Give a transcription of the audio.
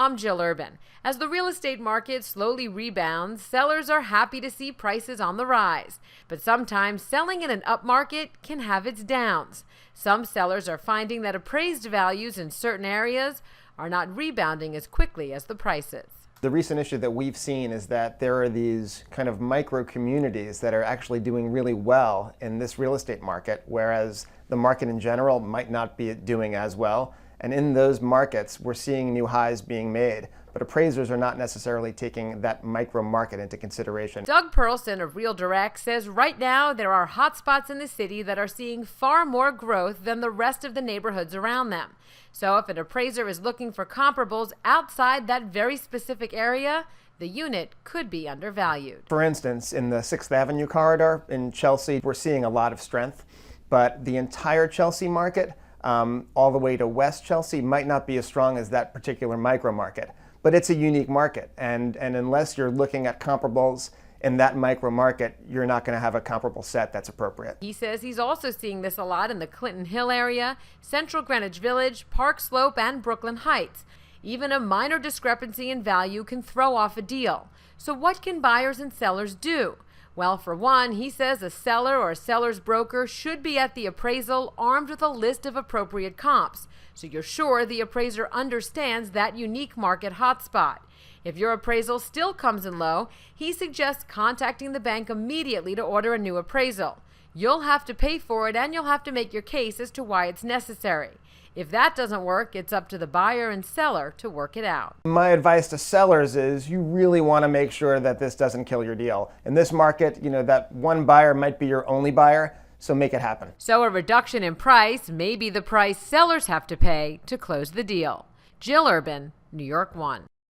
I'm Jill Urban. As the real estate market slowly rebounds, sellers are happy to see prices on the rise. But sometimes selling in an up market can have its downs. Some sellers are finding that appraised values in certain areas are not rebounding as quickly as the prices. The recent issue that we've seen is that there are these kind of micro communities that are actually doing really well in this real estate market, whereas the market in general might not be doing as well. And in those markets, we're seeing new highs being made, but appraisers are not necessarily taking that micro market into consideration. Doug Perlson of RealDirect says right now there are hotspots in the city that are seeing far more growth than the rest of the neighborhoods around them. So if an appraiser is looking for comparables outside that very specific area, the unit could be undervalued. For instance, in the 6th Avenue corridor in Chelsea, we're seeing a lot of strength, but the entire Chelsea market, all the way to West Chelsea, might not be as strong as that particular micro market. But it's a unique market, and unless you're looking at comparables in that micro market, you're not going to have a comparable set that's appropriate. He says he's also seeing this a lot in the Clinton Hill area, Central Greenwich Village, Park Slope, and Brooklyn Heights. Even a minor discrepancy in value can throw off a deal. So what can buyers and sellers do? Well, for one, he says a seller or a seller's broker should be at the appraisal armed with a list of appropriate comps, so you're sure the appraiser understands that unique market hotspot. If your appraisal still comes in low, he suggests contacting the bank immediately to order a new appraisal. You'll have to pay for it, and you'll have to make your case as to why it's necessary. If that doesn't work, it's up to the buyer and seller to work it out. My advice to sellers is you really want to make sure that this doesn't kill your deal. In this market, that one buyer might be your only buyer, so make it happen. So a reduction in price may be the price sellers have to pay to close the deal. Jill Urban, New York 1.